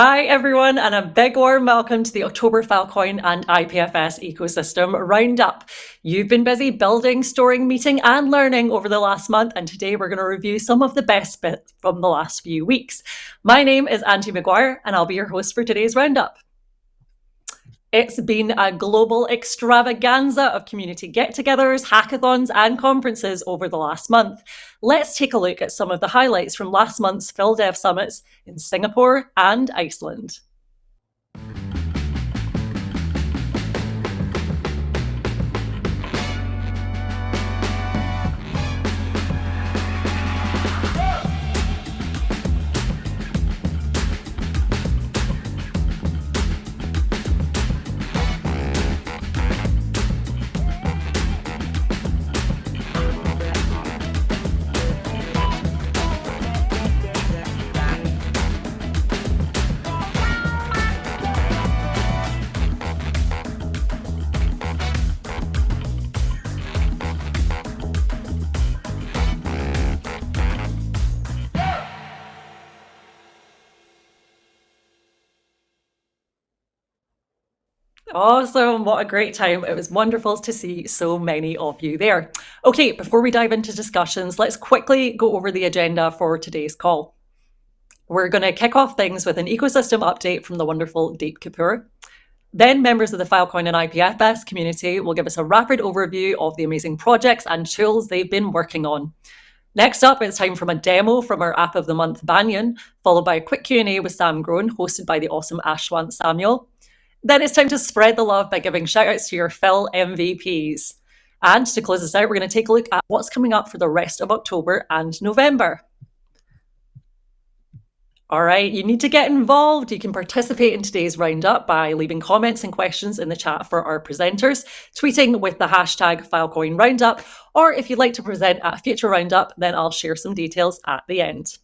Hi everyone, and a big warm welcome to the October Filecoin and IPFS Ecosystem Roundup. You've been busy building, storing, meeting and learning over the last month, and today we're going to review some of the best bits from the last few weeks. My name is Angie McGuire and I'll be your host for today's Roundup. It's been a global extravaganza of community get-togethers, hackathons and conferences over the last month. Let's take a look at some of the highlights from last month's FilDev summits in Singapore and Iceland. Awesome, what a great time. It was wonderful to see so many of you there. Okay, before we dive into discussions, let's quickly go over the agenda for today's call. We're going to kick off things with an ecosystem update from the wonderful Deep Kapoor. Then members of the Filecoin and IPFS community will give us a rapid overview of the amazing projects and tools they've been working on. Next up, it's time for a demo from our App of the Month, Banyan, followed by a quick Q&A with Sam Groen, hosted by the awesome Ashwant Samuel. Then it's time to spread the love by giving shoutouts to your FILMVPs. And to close this out, we're going to take a look at what's coming up for the rest of October and November. All right, you need to get involved. You can participate in today's roundup by leaving comments and questions in the chat for our presenters, tweeting with the hashtag Filecoin Roundup, or if you'd like to present at a future roundup, then I'll share some details at the end.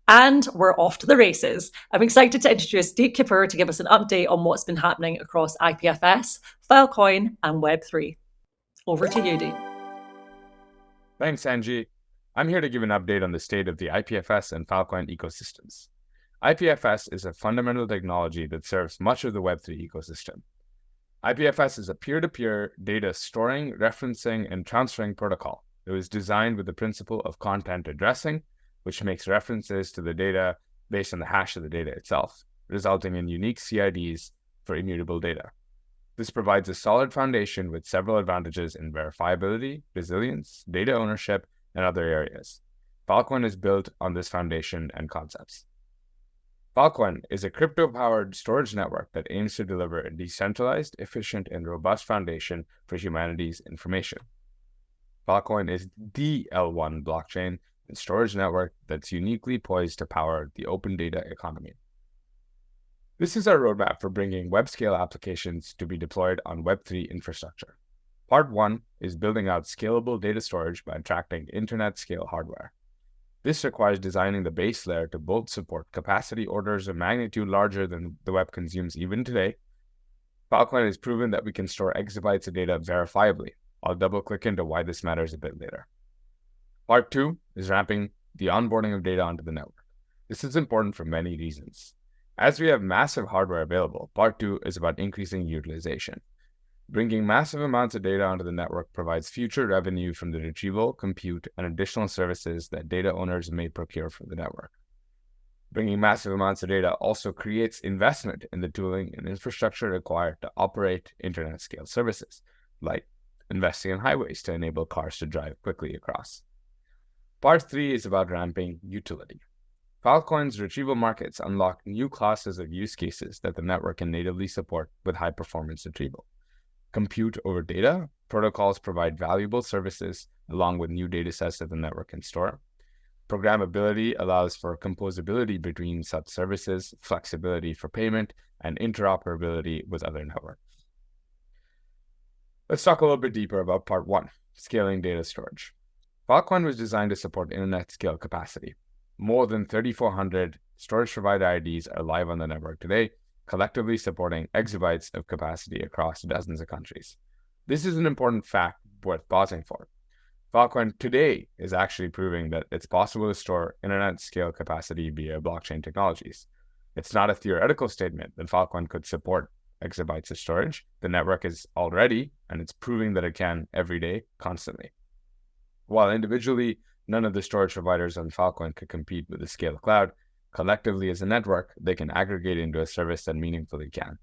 And we're off to the races. I'm excited to introduce Deep Kapoor to give us an update on what's been happening across IPFS, Filecoin, and Web3. Over to you, Deep. Thanks, Angie. I'm here to give an update on the state of the IPFS and Filecoin ecosystems. IPFS is a fundamental technology that serves much of the Web3 ecosystem. IPFS is a peer-to-peer data storing, referencing, and transferring protocol. It was designed with the principle of content addressing, which makes references to the data based on the hash of the data itself, resulting in unique CIDs for immutable data. This provides a solid foundation with several advantages in verifiability, resilience, data ownership, and other areas. Filecoin is built on this foundation and concepts. Filecoin is a crypto-powered storage network that aims to deliver a decentralized, efficient, and robust foundation for humanity's information. Filecoin is the L1 blockchain and storage network that's uniquely poised to power the open data economy. This is our roadmap for bringing web-scale applications to be deployed on Web3 infrastructure. Part 1 is building out scalable data storage by attracting internet-scale hardware. This requires designing the base layer to both support capacity orders of magnitude larger than the web consumes even today. Filecoin has proven that we can store exabytes of data verifiably. I'll double-click into why this matters a bit later. Part 2 is ramping the onboarding of data onto the network. This is important for many reasons. As we have massive hardware available, Part 2 is about increasing utilization. Bringing massive amounts of data onto the network provides future revenue from the retrieval, compute, and additional services that data owners may procure from the network. Bringing massive amounts of data also creates investment in the tooling and infrastructure required to operate internet-scale services, like investing in highways to enable cars to drive quickly across. Part 3 is about ramping utility. Filecoin's retrieval markets unlock new classes of use cases that the network can natively support with high-performance retrieval. Compute over data, protocols provide valuable services along with new datasets that the network can store. Programmability allows for composability between such services, flexibility for payment, and interoperability with other networks. Let's talk a little bit deeper about Part 1, scaling data storage. Filecoin was designed to support internet scale capacity. More than 3,400 storage provider IDs are live on the network today, collectively supporting exabytes of capacity across dozens of countries. This is an important fact worth pausing for. Filecoin today is actually proving that it's possible to store internet scale capacity via blockchain technologies. It's not a theoretical statement that Filecoin could support exabytes of storage. The network is already, and it's proving that it can every day, constantly. While individually, none of the storage providers on Filecoin could compete with the Scale Cloud, collectively as a network, they can aggregate into a service that meaningfully can.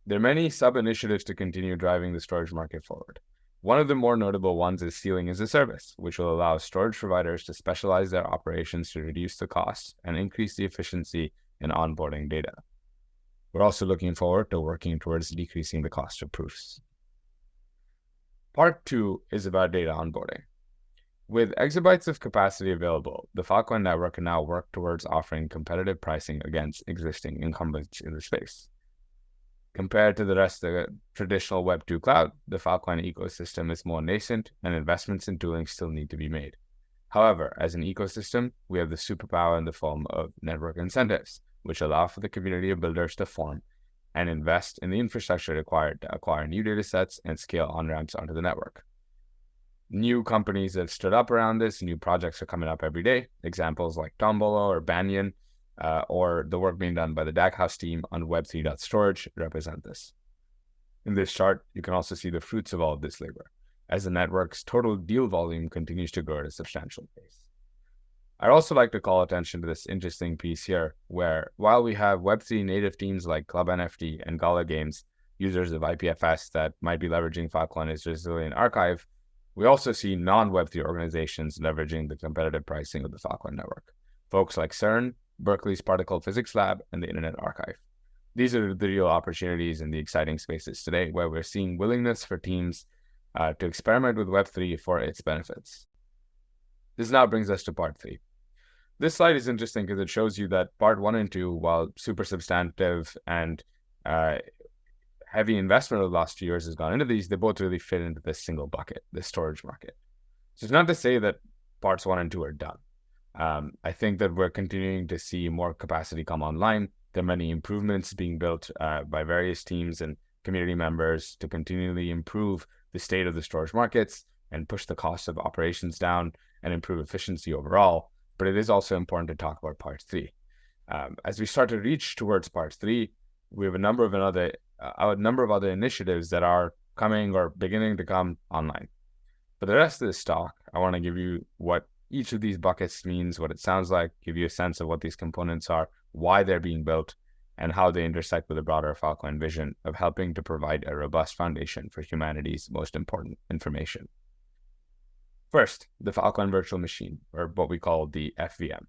There are many sub-initiatives to continue driving the storage market forward. One of the more notable ones is Ceiling as a Service, which will allow storage providers to specialize their operations to reduce the costs and increase the efficiency in onboarding data. We're also looking forward to working towards decreasing the cost of proofs. Part 2 is about data onboarding. With exabytes of capacity available, the Filecoin network can now work towards offering competitive pricing against existing incumbents in the space. Compared to the rest of the traditional Web 2 cloud, the Filecoin ecosystem is more nascent and investments in tooling still need to be made. However, as an ecosystem, we have the superpower in the form of network incentives, which allow for the community of builders to form and invest in the infrastructure required to acquire new datasets and scale on-ramps onto the network. New companies that stood up around this, new projects are coming up every day. Examples like Tombolo or Banyan, or the work being done by the DAG House team on Web3.storage represent this. In this chart, you can also see the fruits of all of this labor, as the network's total deal volume continues to grow at a substantial pace. I'd also like to call attention to this interesting piece here, where while we have Web3 native teams like Club NFT and Gala Games, users of IPFS that might be leveraging Filecoin as resilient archive, we also see non-Web3 organizations leveraging the competitive pricing of the Filecoin network. Folks like CERN, Berkeley's Particle Physics Lab, and the Internet Archive. These are the real opportunities in the exciting spaces today, where we're seeing willingness for teams to experiment with Web3 for its benefits. This now brings us to part 3. This slide is interesting because it shows you that part 1 and 2, while super substantive and heavy investment over the last few years has gone into these, they both really fit into this single bucket, the storage market. So it's not to say that parts 1 and 2 are done. I think that we're continuing to see more capacity come online. There are many improvements being built by various teams and community members to continually improve the state of the storage markets and push the cost of operations down and improve efficiency overall. But it is also important to talk about part 3. As we start to reach towards part 3, we have a number of other initiatives that are coming or beginning to come online. For the rest of this talk, I want to give you what each of these buckets means, what it sounds like, give you a sense of what these components are, why they're being built, and how they intersect with the broader Filecoin vision of helping to provide a robust foundation for humanity's most important information. First, the Filecoin virtual machine, or what we call the FVM.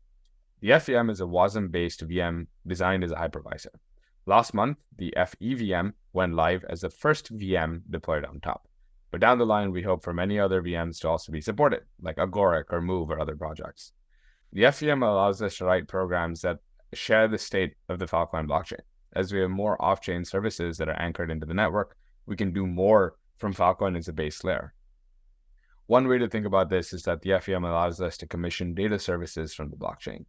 The FVM is a WASM-based VM designed as a hypervisor. Last month, the FEVM went live as the first VM deployed on top. But down the line, we hope for many other VMs to also be supported, like Agoric or Move or other projects. The FVM allows us to write programs that share the state of the Filecoin blockchain. As we have more off-chain services that are anchored into the network, we can do more from Filecoin as a base layer. One way to think about this is that the FVM allows us to commission data services from the blockchain.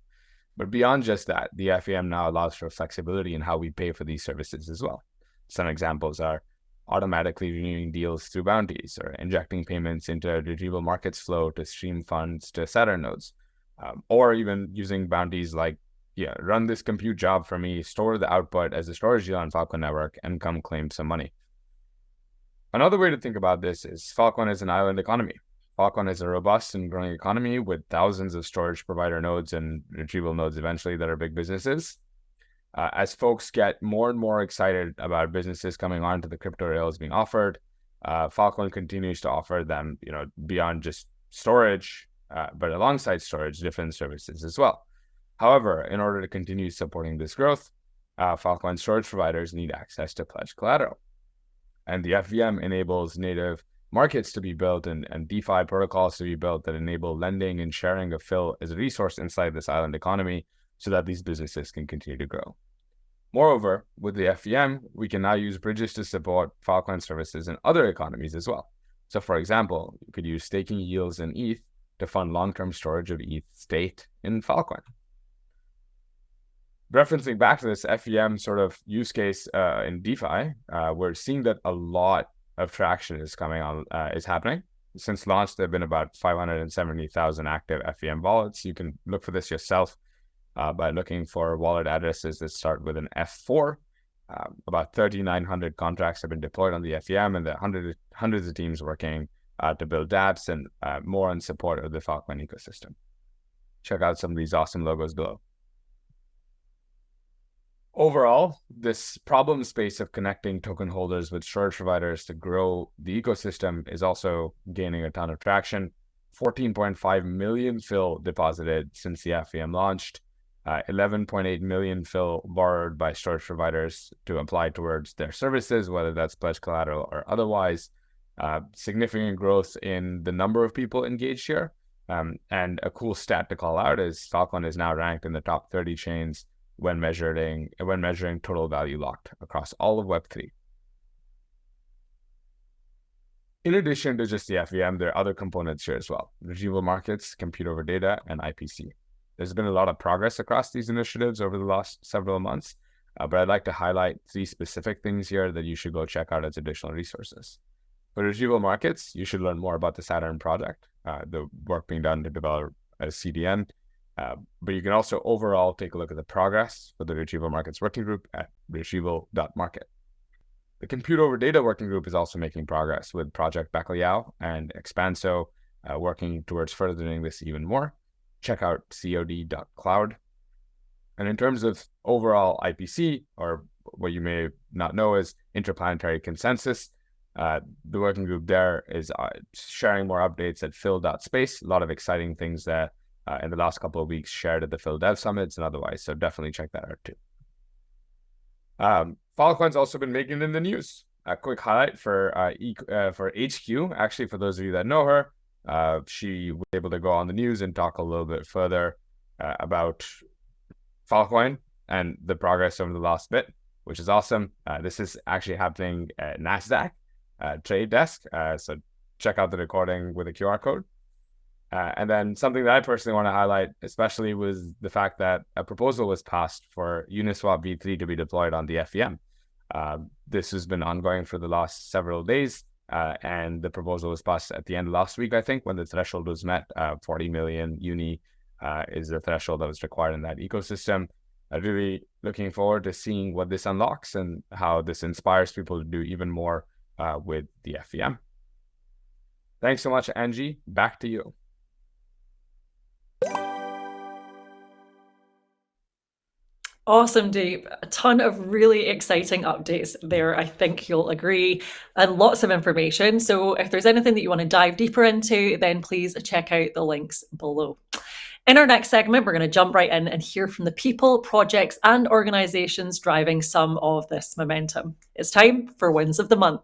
But beyond just that, the FVM now allows for flexibility in how we pay for these services as well. Some examples are automatically renewing deals through bounties, or injecting payments into a retrieval markets flow to stream funds to Saturn nodes, or even using bounties like, run this compute job for me, store the output as a storage deal on Filecoin network, and come claim some money. Another way to think about this is Filecoin as an island economy. Filecoin is a robust and growing economy with thousands of storage provider nodes and retrieval nodes eventually that are big businesses. As folks get more and more excited about businesses coming onto the crypto rails being offered, Filecoin continues to offer them, beyond just storage, but alongside storage, different services as well. However, in order to continue supporting this growth, Filecoin storage providers need access to pledged collateral. And the FVM enables native markets to be built and DeFi protocols to be built that enable lending and sharing of FIL as a resource inside this island economy so that these businesses can continue to grow. Moreover, with the FVM, we can now use bridges to support Filecoin services in other economies as well. So for example, you could use staking yields in ETH to fund long-term storage of ETH state in Filecoin. Referencing back to this FVM sort of use case in DeFi, we're seeing that a lot of traction is happening. Since launch, there have been about 570,000 active FVM wallets. You can look for this yourself. by looking for wallet addresses that start with an F4. About 3,900 contracts have been deployed on the FEM, and there are hundreds of teams working to build dApps and more in support of the Filecoin ecosystem. Check out some of these awesome logos below. Overall, this problem space of connecting token holders with storage providers to grow the ecosystem is also gaining a ton of traction. 14.5 million FIL deposited since the FEM launched. 11.8 million FIL borrowed by storage providers to apply towards their services, whether that's pledge collateral or otherwise. Significant growth in the number of people engaged here. And a cool stat to call out is Filecoin is now ranked in the top 30 chains when measuring total value locked across all of Web3. In addition to just the FEM, there are other components here as well: retrieval markets, compute over data, and IPC. There's been a lot of progress across these initiatives over the last several months, but I'd like to highlight 3 specific things here that you should go check out as additional resources. For retrieval markets, you should learn more about the Saturn project, the work being done to develop a CDN. But you can also overall take a look at the progress for the Retrieval Markets Working Group at retrieval.market. The Compute Over Data Working Group is also making progress with Project Bacalhau and Expanso working towards furthering this even more. Check out cod.cloud. And in terms of overall IPC, or what you may not know is Interplanetary Consensus, the working group there is sharing more updates at phil.space. A lot of exciting things that in the last couple of weeks shared at the Phil Dev Summits and otherwise. So definitely check that out too. Filecoin's also been making it in the news. A quick highlight for HQ. Actually, for those of you that know her, she was able to go on the news and talk a little bit further about Filecoin and the progress over the last bit, which is awesome. This is actually happening at Nasdaq trade desk. So check out the recording with a QR code. And then something that I personally want to highlight, especially, was the fact that a proposal was passed for Uniswap v3 to be deployed on the FEM. This has been ongoing for the last several days, and the proposal was passed at the end of last week, I think, when the threshold was met. 40 million Uni is the threshold that was required in that ecosystem. Really looking forward to seeing what this unlocks and how this inspires people to do even more with the FEM. Thanks so much, Angie. Back to you. Awesome, Dave. A ton of really exciting updates there, I think you'll agree, and lots of information. So if there's anything that you want to dive deeper into, then please check out the links below. In our next segment, we're going to jump right in and hear from the people, projects, and organizations driving some of this momentum. It's time for Wins of the Month.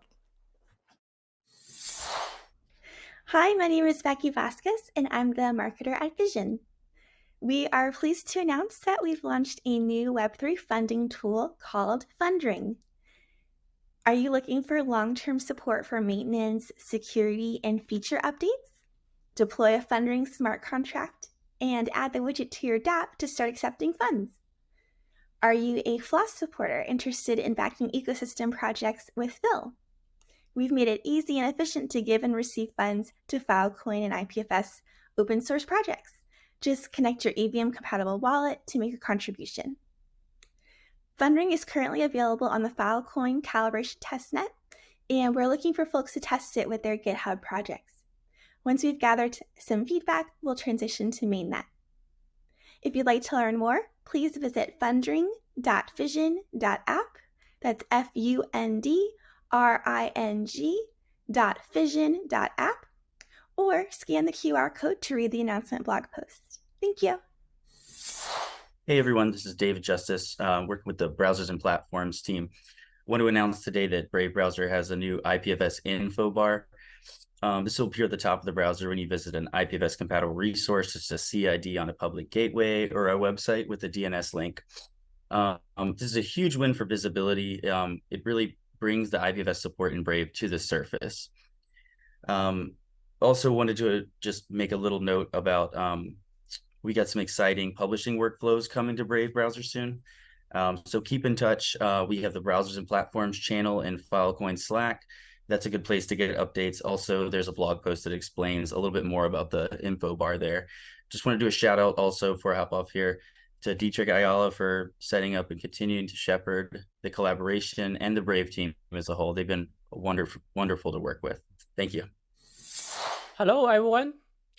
Hi, my name is Becky Vasquez, and I'm the marketer at Vision. We are pleased to announce that we've launched a new Web3 funding tool called Fundring. Are you looking for long-term support for maintenance, security, and feature updates? Deploy a Fundring smart contract and add the widget to your dApp to start accepting funds. Are you a Floss supporter interested in backing ecosystem projects with Phil? We've made it easy and efficient to give and receive funds to Filecoin and IPFS open source projects. Just connect your EVM-compatible wallet to make a contribution. Fundring is currently available on the Filecoin calibration testnet, and we're looking for folks to test it with their GitHub projects. Once we've gathered some feedback, we'll transition to mainnet. If you'd like to learn more, please visit fundring.vision.app. That's fundring.vision.app, or scan the QR code to read the announcement blog post. Thank you. Hey everyone, this is David Justice, working with the Browsers and Platforms team. I want to announce today that Brave Browser has a new IPFS info bar. This will appear at the top of the browser when you visit an IPFS compatible resource, such as a CID on a public gateway or a website with a DNS link. This is a huge win for visibility. It really brings the IPFS support in Brave to the surface. Also wanted to just make a little note about we got some exciting publishing workflows coming to Brave Browser soon. So keep in touch. We have the Browsers and Platforms channel in Filecoin Slack. That's a good place to get updates. Also, there's a blog post that explains a little bit more about the info bar there. Just want to do a shout out also before I hop off here. to Dietrich Ayala for setting up and continuing to shepherd the collaboration, and the Brave team as a whole. They've been wonderful to work with. Thank you. Hello, everyone.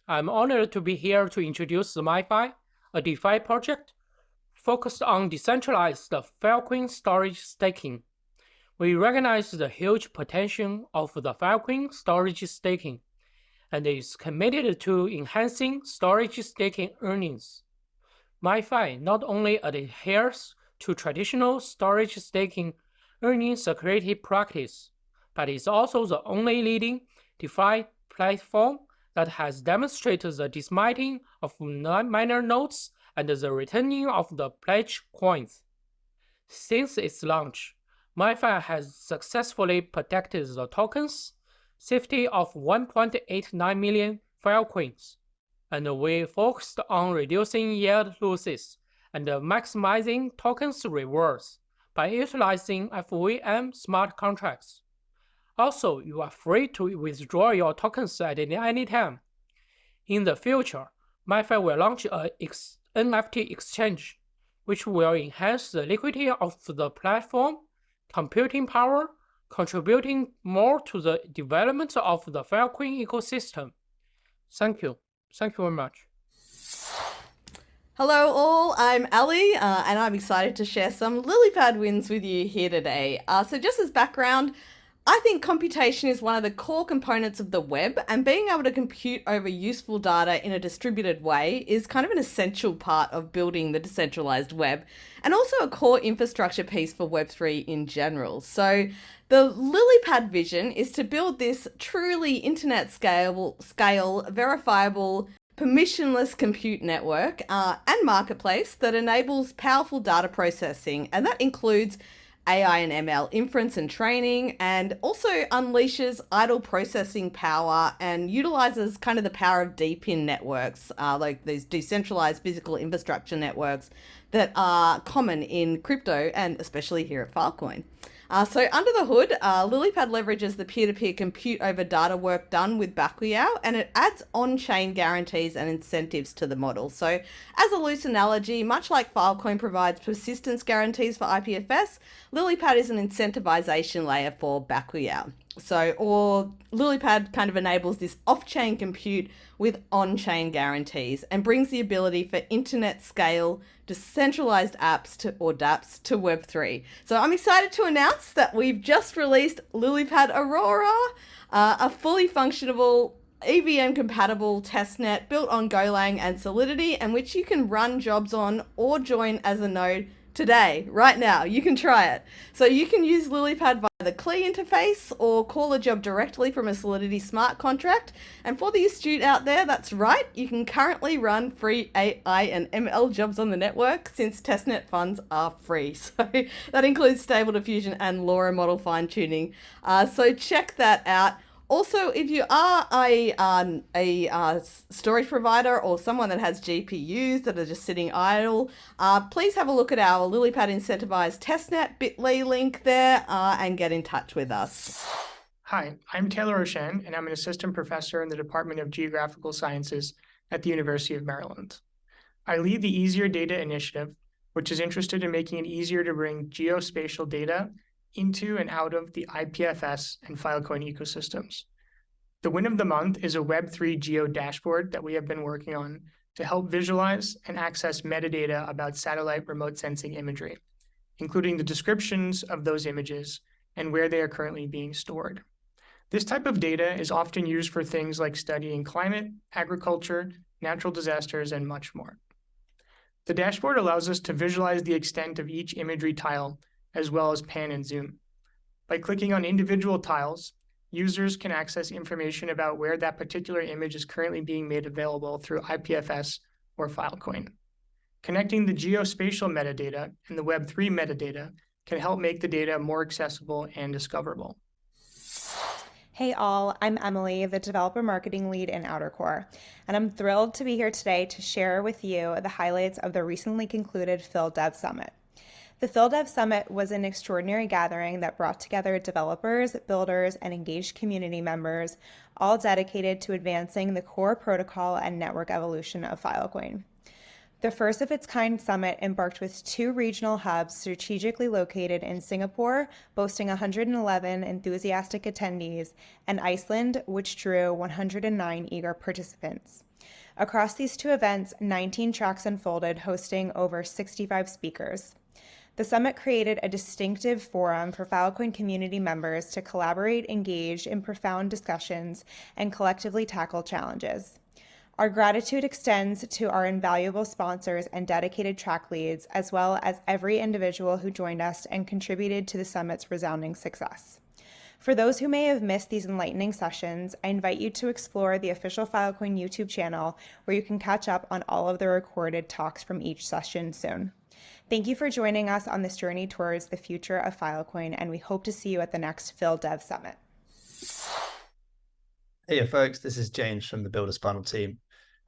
I'm honored to be here to introduce the MiFi, a DeFi project focused on decentralized Filecoin storage staking. We recognize the huge potential of the Filecoin storage staking and is committed to enhancing storage staking earnings. MiFi not only adheres to traditional storage staking earnings security practice, but is also the only leading DeFi platform that has demonstrated the dismantling of miner nodes and the returning of the pledged coins. Since its launch, MiFi has successfully protected the tokens' safety of 1.89 million Filecoins, and we focused on reducing yield losses and maximizing tokens rewards by utilizing FVM smart contracts. Also, you are free to withdraw your tokens at any time. In the future, MiFi will launch an NFT exchange, which will enhance the liquidity of the platform, computing power, contributing more to the development of the Filecoin ecosystem. Thank you. Thank you very much. Hello all, I'm Ali, and I'm excited to share some LilyPad wins with you here today. So just as background, I think computation is one of the core components of the web, and being able to compute over useful data in a distributed way is kind of an essential part of building the decentralized web, and also a core infrastructure piece for Web3 in general. So the LilyPad vision is to build this truly internet scale, verifiable, permissionless compute network and marketplace that enables powerful data processing, and that includes AI and ML inference and training, and also unleashes idle processing power and utilizes kind of the power of DePIN networks, like these decentralized physical infrastructure networks that are common in crypto and especially here at Filecoin. So under the hood, LilyPad leverages the peer-to-peer compute over data work done with Bakuya, and it adds on-chain guarantees and incentives to the model. So as a loose analogy, much like Filecoin provides persistence guarantees for IPFS, LilyPad is an incentivization layer for Bakuya. Or LilyPad kind of enables this off-chain compute with on-chain guarantees and brings the ability for internet scale decentralized apps or dApps to Web3. So I'm excited to announce that we've just released LilyPad Aurora, a fully functionable EVM compatible testnet built on Golang and Solidity, and which you can run jobs on or join as a node today, right now. You can try it. So you can use LilyPad via the CLI interface or call a job directly from a Solidity smart contract. And for the astute out there, that's right, you can currently run free AI and ML jobs on the network since testnet funds are free. So that includes Stable Diffusion and LoRa model fine-tuning. So check that out. Also, if you are a storage provider or someone that has GPUs that are just sitting idle, please have a look at our LilyPad incentivized testnet bit.ly link there and get in touch with us. Hi, I'm Taylor O'Shan, and I'm an assistant professor in the Department of Geographical Sciences at the University of Maryland. I lead the Easier Data Initiative, which is interested in making it easier to bring geospatial data into and out of the IPFS and Filecoin ecosystems. The win of the month is a Web3 geo dashboard that we have been working on to help visualize and access metadata about satellite remote sensing imagery, including the descriptions of those images and where they are currently being stored. This type of data is often used for things like studying climate, agriculture, natural disasters, and much more. The dashboard allows us to visualize the extent of each imagery tile, as well as pan and zoom. By clicking on individual tiles, users can access information about where that particular image is currently being made available through IPFS or Filecoin. Connecting the geospatial metadata and the Web3 metadata can help make the data more accessible and discoverable. Hey all, I'm Emily, the Developer Marketing Lead in OuterCore, and I'm thrilled to be here today to share with you the highlights of the recently concluded FilDev Summit. The FilDev Summit was an extraordinary gathering that brought together developers, builders, and engaged community members, all dedicated to advancing the core protocol and network evolution of Filecoin. The first of its kind summit embarked with 2 regional hubs strategically located in Singapore, boasting 111 enthusiastic attendees, and Iceland, which drew 109 eager participants. Across these 2 events, 19 tracks unfolded, hosting over 65 speakers. The summit created a distinctive forum for Filecoin community members to collaborate, engage in profound discussions, and collectively tackle challenges. Our gratitude extends to our invaluable sponsors and dedicated track leads, as well as every individual who joined us and contributed to the summit's resounding success. For those who may have missed these enlightening sessions, I invite you to explore the official Filecoin YouTube channel, where you can catch up on all of the recorded talks from each session soon. Thank you for joining us on this journey towards the future of Filecoin, and we hope to see you at the next FilDev Summit. Hey folks, this is James from the Builders Funnel team.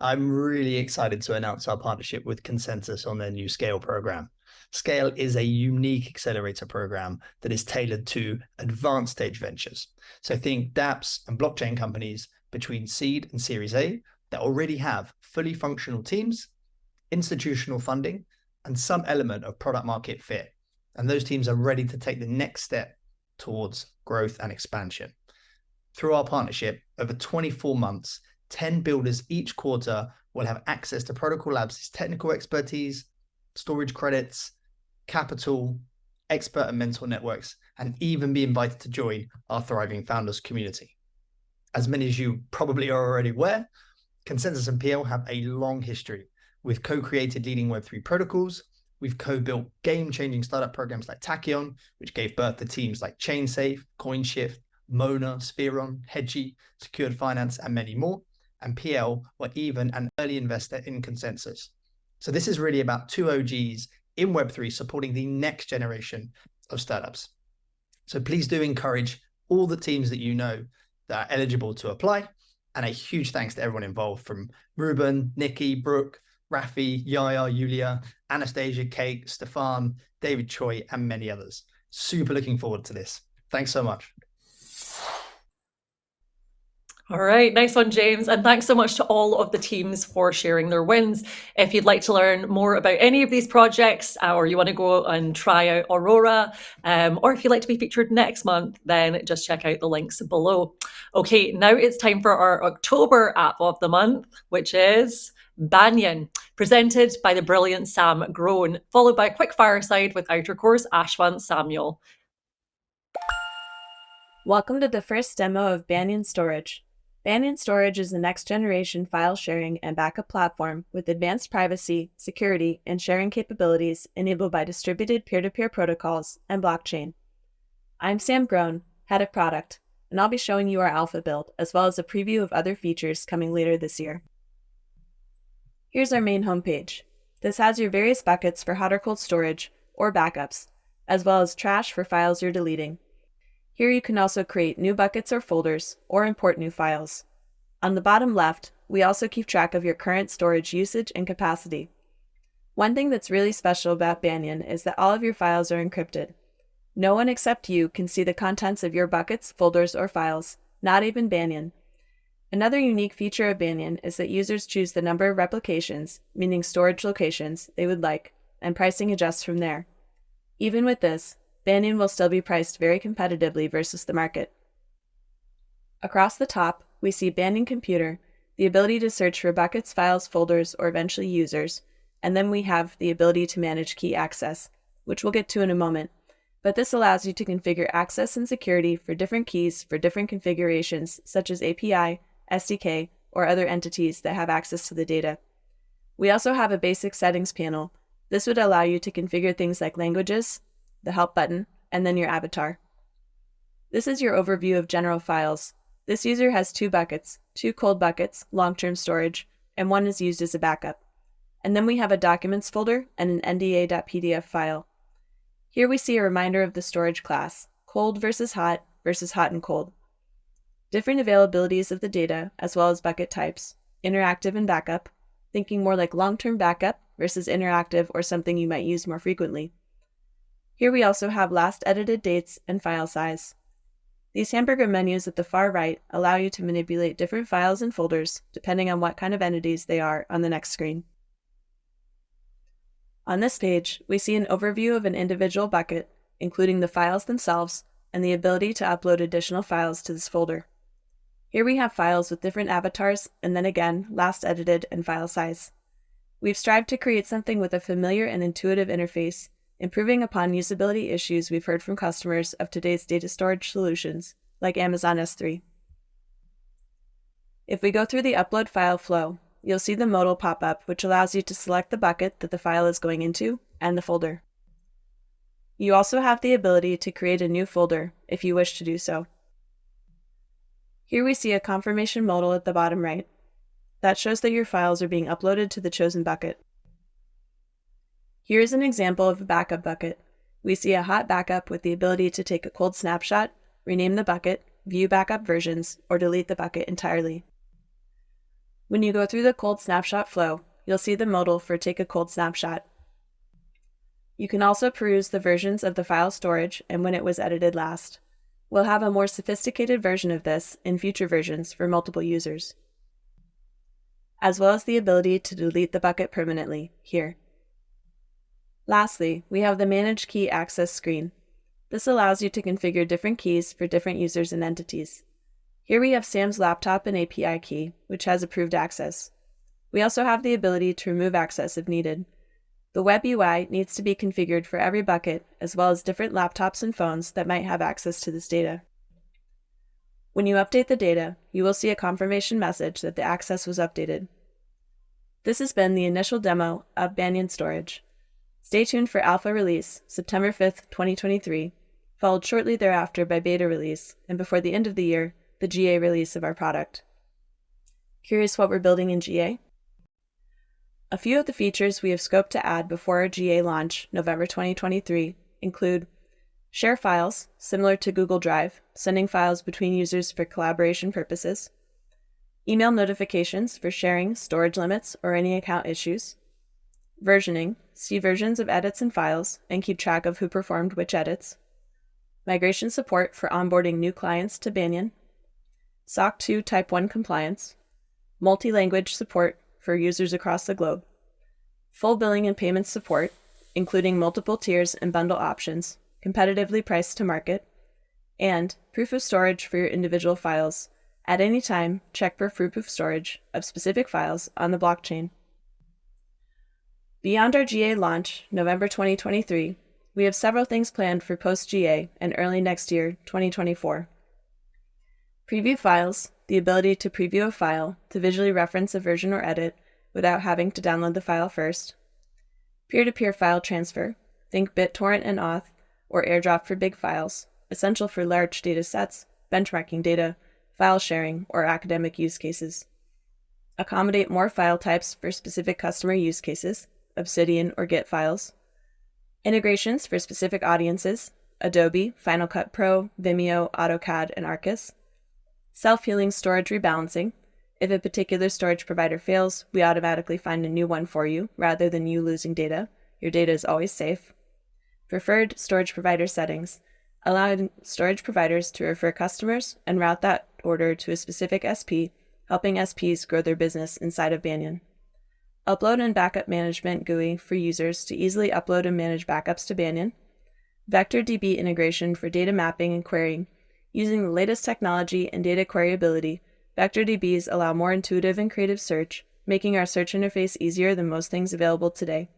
I'm really excited to announce our partnership with Consensus on their new Scale program. Scale is a unique accelerator program that is tailored to advanced stage ventures. So think dApps and blockchain companies between seed and Series A that already have fully functional teams, institutional funding, and some element of product market fit. And those teams are ready to take the next step towards growth and expansion. Through our partnership, over 24 months, 10 builders each quarter will have access to Protocol Labs' technical expertise, storage credits, capital, expert and mentor networks, and even be invited to join our thriving founders community. As many as you probably are already aware, Consensus and PL have a long history. We've co-created leading Web3 protocols. We've co-built game-changing startup programs like Tachyon, which gave birth to teams like ChainSafe, CoinShift, Mona, Spheron, Hedgie, Secured Finance, and many more. And PL were even an early investor in Consensus. So this is really about 2 OGs in Web3 supporting the next generation of startups. So please do encourage all the teams that you know that are eligible to apply. And a huge thanks to everyone involved, from Ruben, Nikki, Brooke, Rafi, Yaya, Yulia, Anastasia, Kate, Stefan, David Choi, and many others. Super looking forward to this. Thanks so much. All right, nice one, James. And thanks so much to all of the teams for sharing their wins. If you'd like to learn more about any of these projects, or you want to go and try out Aurora, or if you'd like to be featured next month, then just check out the links below. Okay, now it's time for our October app of the month, which is Banyan, presented by the brilliant Sam Groen, followed by a quick fireside with Outer Core's Ashwant Samuel. Welcome to the first demo of Banyan Storage. Banyan Storage is the next-generation file sharing and backup platform with advanced privacy, security, and sharing capabilities enabled by distributed peer-to-peer protocols and blockchain. I'm Sam Groen, Head of Product, and I'll be showing you our alpha build, as well as a preview of other features coming later this year. Here's our main homepage. This has your various buckets for hot or cold storage or backups, as well as trash for files you're deleting. Here you can also create new buckets or folders, or import new files. On the bottom left, we also keep track of your current storage usage and capacity. One thing that's really special about Banyan is that all of your files are encrypted. No one except you can see the contents of your buckets, folders, or files, not even Banyan. Another unique feature of Banyan is that users choose the number of replications, meaning storage locations, they would like, and pricing adjusts from there. Even with this, Banyan will still be priced very competitively versus the market. Across the top, we see Banyan Computer, the ability to search for buckets, files, folders, or eventually users, and then we have the ability to manage key access, which we'll get to in a moment. But this allows you to configure access and security for different keys for different configurations, such as API, SDK, or other entities that have access to the data. We also have a basic settings panel. This would allow you to configure things like languages, the help button, and then your avatar. This is your overview of general files. This user has 2 buckets, 2 cold buckets, long-term storage, and 1 is used as a backup. And then we have a documents folder and an nda.pdf file. Here we see a reminder of the storage class, cold versus hot and cold. Different availabilities of the data, as well as bucket types, interactive and backup, thinking more like long-term backup versus interactive or something you might use more frequently. Here we also have last edited dates and file size. These hamburger menus at the far right allow you to manipulate different files and folders depending on what kind of entities they are on the next screen. On this page, we see an overview of an individual bucket, including the files themselves and the ability to upload additional files to this folder. Here we have files with different avatars and then again, last edited and file size. We've strived to create something with a familiar and intuitive interface, improving upon usability issues we've heard from customers of today's data storage solutions, like Amazon S3. If we go through the upload file flow, you'll see the modal pop up, which allows you to select the bucket that the file is going into and the folder. You also have the ability to create a new folder if you wish to do so. Here we see a confirmation modal at the bottom right. That shows that your files are being uploaded to the chosen bucket. Here is an example of a backup bucket. We see a hot backup with the ability to take a cold snapshot, rename the bucket, view backup versions, or delete the bucket entirely. When you go through the cold snapshot flow, you'll see the modal for take a cold snapshot. You can also peruse the versions of the file storage and when it was edited last. We'll have a more sophisticated version of this in future versions for multiple users, as well as the ability to delete the bucket permanently here. Lastly, we have the Manage Key Access screen. This allows you to configure different keys for different users and entities. Here we have Sam's laptop and API key, which has approved access. We also have the ability to remove access if needed. The web UI needs to be configured for every bucket, as well as different laptops and phones that might have access to this data. When you update the data, you will see a confirmation message that the access was updated. This has been the initial demo of Banyan Storage. Stay tuned for alpha release, September 5th, 2023, followed shortly thereafter by beta release, and before the end of the year, the GA release of our product. Curious what we're building in GA? A few of the features we have scoped to add before our GA launch, November 2023, include share files, similar to Google Drive, sending files between users for collaboration purposes, email notifications for sharing, storage limits, or any account issues, versioning, see versions of edits and files, and keep track of who performed which edits, migration support for onboarding new clients to Banyan, SOC 2 Type 1 compliance, multi-language support for users across the globe, full billing and payment support, including multiple tiers and bundle options, competitively priced to market, and proof of storage for your individual files. At any time, check for proof of storage of specific files on the blockchain. Beyond our GA launch, November 2023, we have several things planned for post-GA and early next year, 2024. Preview files, the ability to preview a file to visually reference a version or edit without having to download the file first. Peer-to-peer file transfer, think BitTorrent and Auth, or AirDrop for big files, essential for large data sets, benchmarking data, file sharing, or academic use cases. Accommodate more file types for specific customer use cases, Obsidian or Git files. Integrations for specific audiences, Adobe, Final Cut Pro, Vimeo, AutoCAD, and Arcus. Self-healing storage rebalancing. If a particular storage provider fails, we automatically find a new one for you, rather than you losing data. Your data is always safe. Preferred storage provider settings. Allowing storage providers to refer customers and route that order to a specific SP, helping SPs grow their business inside of Banyan. Upload and backup management GUI for users to easily upload and manage backups to Banyan. VectorDB integration for data mapping and querying. Using the latest technology and data queryability, VectorDBs allow more intuitive and creative search, making our search interface easier than most things available today.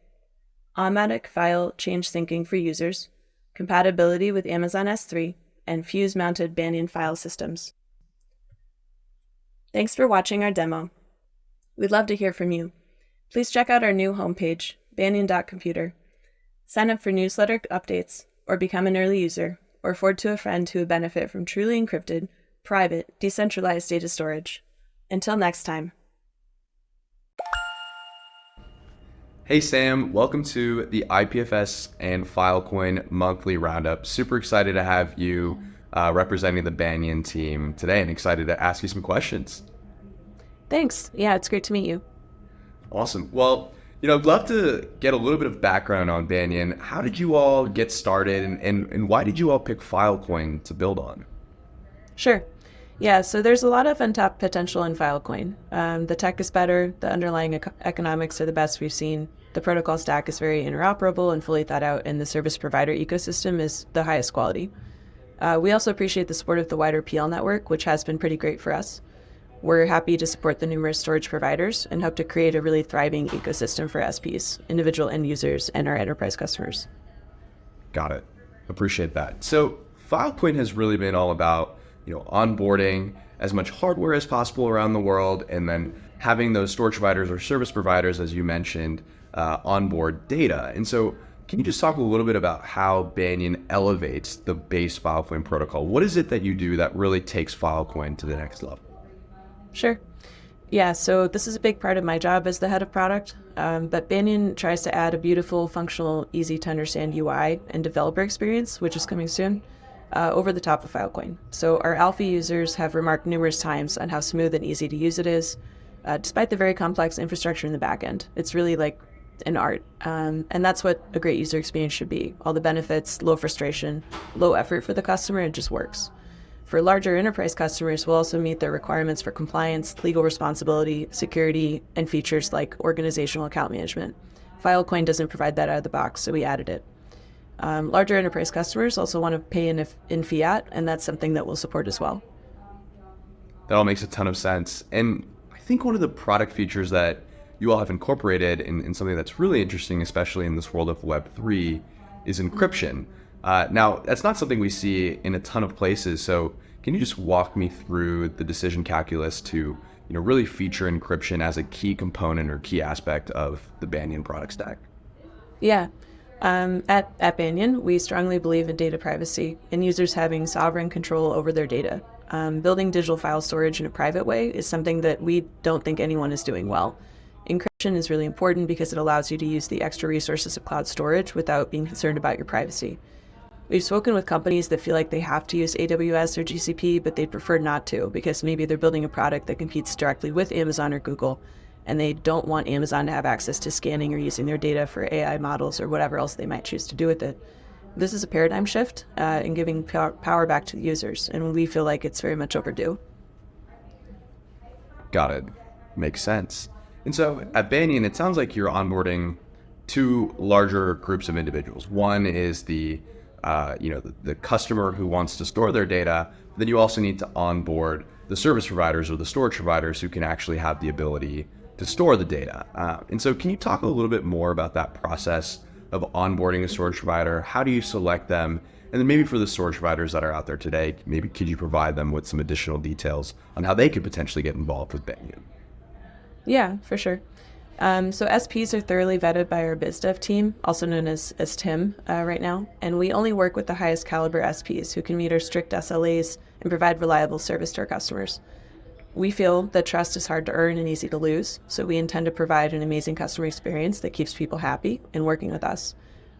Automatic file change syncing for users, compatibility with Amazon S3, and Fuse-mounted Banyan file systems. Thanks for watching our demo. We'd love to hear from you. Please check out our new homepage, banyan.computer. Sign up for newsletter updates, or become an early user, or forward to a friend who would benefit from truly encrypted, private, decentralized data storage. Until next time. Hey Sam, welcome to the IPFS and Filecoin monthly roundup. Super excited to have you representing the Banyan team today and excited to ask you some questions. Thanks. Yeah, it's great to meet you. Awesome. Well, I'd love to get a little bit of background on Banyan. How did you all get started and why did you all pick Filecoin to build on? Sure. Yeah, so there's a lot of untapped potential in Filecoin. The tech is better, the underlying economics are the best we've seen, the protocol stack is very interoperable and fully thought out, and the service provider ecosystem is the highest quality. We also appreciate the support of the wider PL network, which has been pretty great for us. We're happy to support the numerous storage providers and hope to create a really thriving ecosystem for SPs, individual end users, and our enterprise customers. Got it. Appreciate that. So Filecoin has really been all about, onboarding as much hardware as possible around the world, and then having those storage providers or service providers, as you mentioned, onboard data. And so can you just talk a little bit about how Banyan elevates the base Filecoin protocol? What is it that you do that really takes Filecoin to the next level? Sure. Yeah, so this is a big part of my job as the head of product, but Banyan tries to add a beautiful, functional, easy to understand UI and developer experience, which is coming soon, over the top of Filecoin. So our alpha users have remarked numerous times on how smooth and easy to use it is, despite the very complex infrastructure in the back end. It's really like an art, and that's what a great user experience should be. All the benefits, low frustration, low effort for the customer, it just works. For larger enterprise customers, we'll also meet their requirements for compliance, legal responsibility, security, and features like organizational account management. Filecoin doesn't provide that out of the box, so we added it. Larger enterprise customers also want to pay in fiat, and that's something that we'll support as well. That all makes a ton of sense. And I think one of the product features that you all have incorporated in something that's really interesting, especially in this world of Web3, is encryption. Now, that's not something we see in a ton of places. So can you just walk me through the decision calculus to really feature encryption as a key component or key aspect of the Banyan product stack? Yeah. At Banyan, we strongly believe in data privacy and users having sovereign control over their data. Building digital file storage in a private way is something that we don't think anyone is doing well. Encryption is really important because it allows you to use the extra resources of cloud storage without being concerned about your privacy. We've spoken with companies that feel like they have to use AWS or GCP, but they'd prefer not to because maybe they're building a product that competes directly with Amazon or Google, and they don't want Amazon to have access to scanning or using their data for AI models or whatever else they might choose to do with it. This is a paradigm shift in giving power back to the users, and we feel like it's very much overdue. Got it. Makes sense. And so at Banyan, it sounds like you're onboarding two larger groups of individuals. One is the customer who wants to store their data. Then you also need to onboard the service providers or the storage providers who can actually have the ability to store the data. And so can you talk a little bit more about that process of onboarding a storage provider? How do you select them? And then maybe for the storage providers that are out there today, maybe could you provide them with some additional details on how they could potentially get involved with Banyan? Yeah, for sure. So SPs are thoroughly vetted by our BizDev team, also known as TIM right now, and we only work with the highest caliber SPs who can meet our strict SLAs and provide reliable service to our customers. We feel that trust is hard to earn and easy to lose, so we intend to provide an amazing customer experience that keeps people happy and working with us.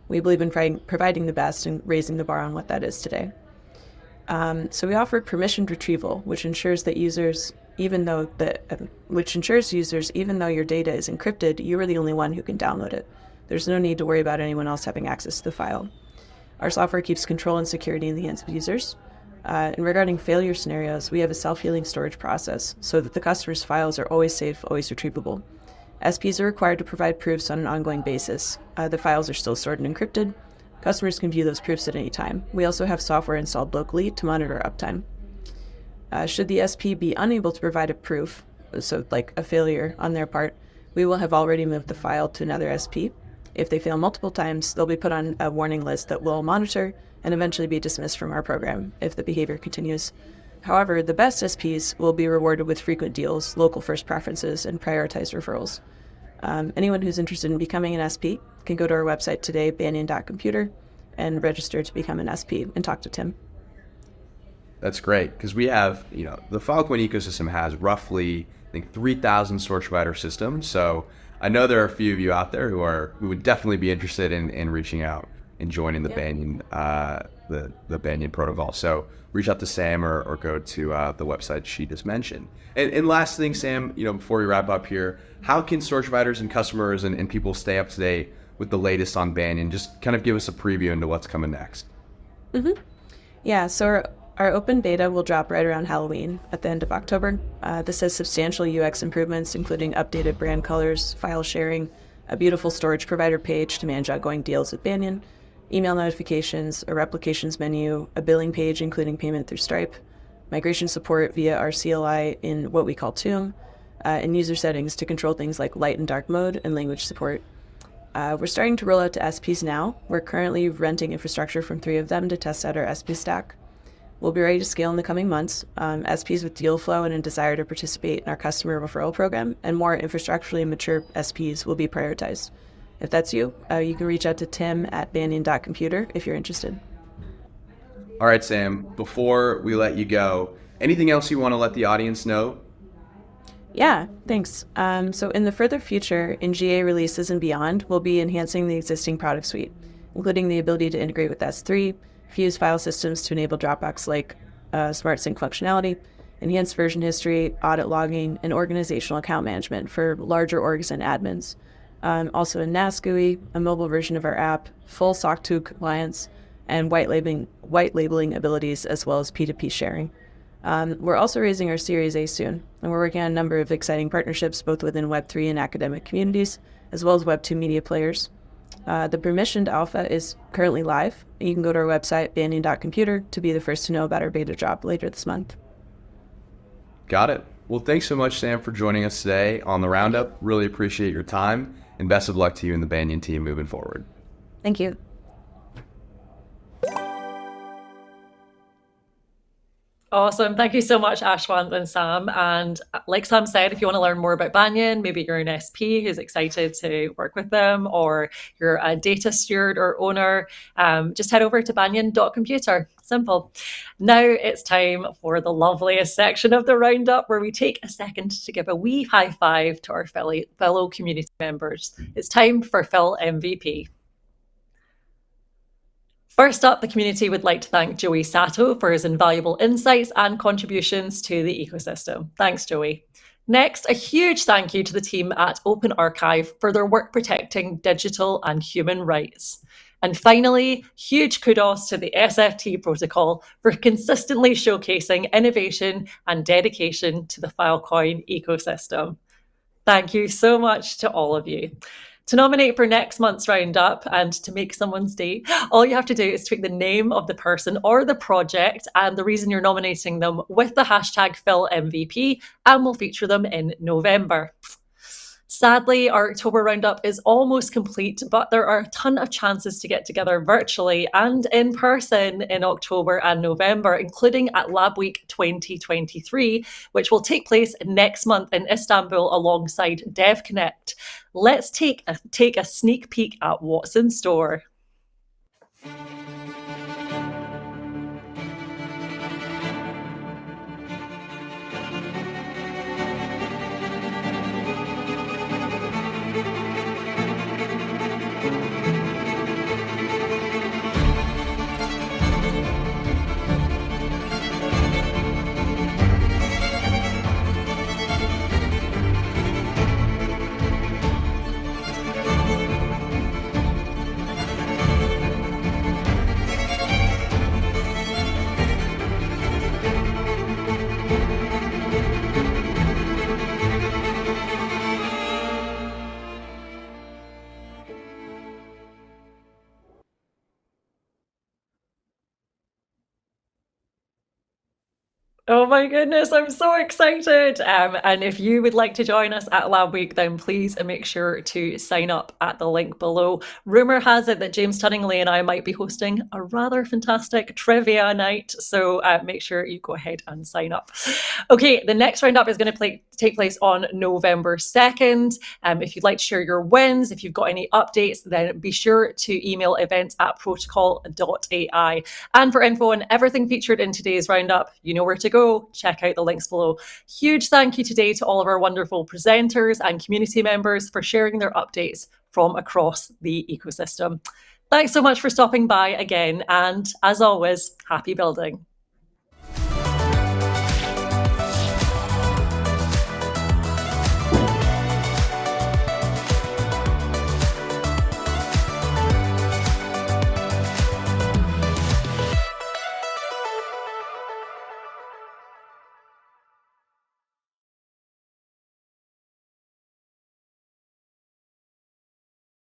We believe in providing the best and raising the bar on what that is today. So we offer permissioned retrieval, which ensures users, even though your data is encrypted, you are the only one who can download it. There's no need to worry about anyone else having access to the file. Our software keeps control and security in the hands of users. And regarding failure scenarios, we have a self-healing storage process so that the customer's files are always safe, always retrievable. SPs are required to provide proofs on an ongoing basis. The files are still stored and encrypted. Customers can view those proofs at any time. We also have software installed locally to monitor uptime. Should the SP be unable to provide a proof, so like a failure on their part, we will have already moved the file to another SP. If they fail multiple times, they'll be put on a warning list that we'll monitor and eventually be dismissed from our program if the behavior continues. However, the best SPs will be rewarded with frequent deals, local first preferences, and prioritized referrals. Anyone who's interested in becoming an SP can go to our website today, banyan.computer, and register to become an SP and talk to Tim. That's great, because we have, the Filecoin ecosystem has roughly, I think, 3,000 storage provider systems. So I know there are a few of you out there who would definitely be interested in reaching out and joining the Banyan the Banyan protocol. So reach out to Sam or go to the website she just mentioned. And last thing, Sam, before we wrap up here, how can storage providers and customers and people stay up to date with the latest on Banyan? Just kind of give us a preview into what's coming next. Mm-hmm. Yeah, so Our open beta will drop right around Halloween at the end of October. This has substantial UX improvements, including updated brand colors, file sharing, a beautiful storage provider page to manage outgoing deals with Banyan, email notifications, a replications menu, a billing page including payment through Stripe, migration support via our CLI in what we call Tomb, and user settings to control things like light and dark mode and language support. We're starting to roll out to SPs now. We're currently renting infrastructure from 3 of them to test out our SP stack. We'll be ready to scale in the coming months. SPs with deal flow and a desire to participate in our customer referral program, and more infrastructurally mature SPs will be prioritized. If that's you, you can reach out to Tim at banyan.computer if you're interested. All right, Sam, before we let you go, anything else you want to let the audience know? Yeah, thanks. So in the further future, in GA releases and beyond, we'll be enhancing the existing product suite, including the ability to integrate with S3, fuse file systems to enable Dropbox-like Smart Sync functionality, enhanced version history, audit logging, and organizational account management for larger orgs and admins. Also in NAS GUI, a mobile version of our app, full SOC 2 compliance, and white labeling abilities, as well as P2P sharing. We're also raising our Series A soon, and we're working on a number of exciting partnerships both within Web3 and academic communities, as well as Web2 media players. The permissioned alpha is currently live. You can go to our website, banyan.computer, to be the first to know about our beta drop later this month. Got it. Well, thanks so much, Sam, for joining us today on the Roundup. Really appreciate your time, and best of luck to you and the Banyan team moving forward. Thank you. Awesome. Thank you so much, Ashwant and Sam. And like Sam said, if you want to learn more about Banyan, maybe you're an SP who's excited to work with them, or you're a data steward or owner, just head over to banyan.computer. Simple. Now it's time for the loveliest section of the Roundup, where we take a second to give a wee high five to our fellow community members. It's time for FILMVP. First up, the community would like to thank Joey Sato for his invaluable insights and contributions to the ecosystem. Thanks, Joey. Next, a huge thank you to the team at Open Archive for their work protecting digital and human rights. And finally, huge kudos to the SFT protocol for consistently showcasing innovation and dedication to the Filecoin ecosystem. Thank you so much to all of you. To nominate for next month's Roundup and to make someone's day, all you have to do is tweet the name of the person or the project and the reason you're nominating them with the hashtag FILMVP, and we'll feature them in November. Sadly, our October Roundup is almost complete, but there are a ton of chances to get together virtually and in person in October and November, including at Lab Week 2023, which will take place next month in Istanbul alongside DevConnect. Let's take a sneak peek at what's in store. Oh my goodness, I'm so excited. And if you would like to join us at Lab Week, then please make sure to sign up at the link below. Rumor has it that James Tunningly and I might be hosting a rather fantastic trivia night, so make sure you go ahead and sign up. Okay, the next Roundup is going to take place on November 2nd. If you'd like to share your wins, if you've got any updates, then be sure to email events@protocol.ai. And for info on everything featured in today's Roundup, you know where to go. Check out the links below. Huge thank you today to all of our wonderful presenters and community members for sharing their updates from across the ecosystem. Thanks so much for stopping by again, and as always, happy building.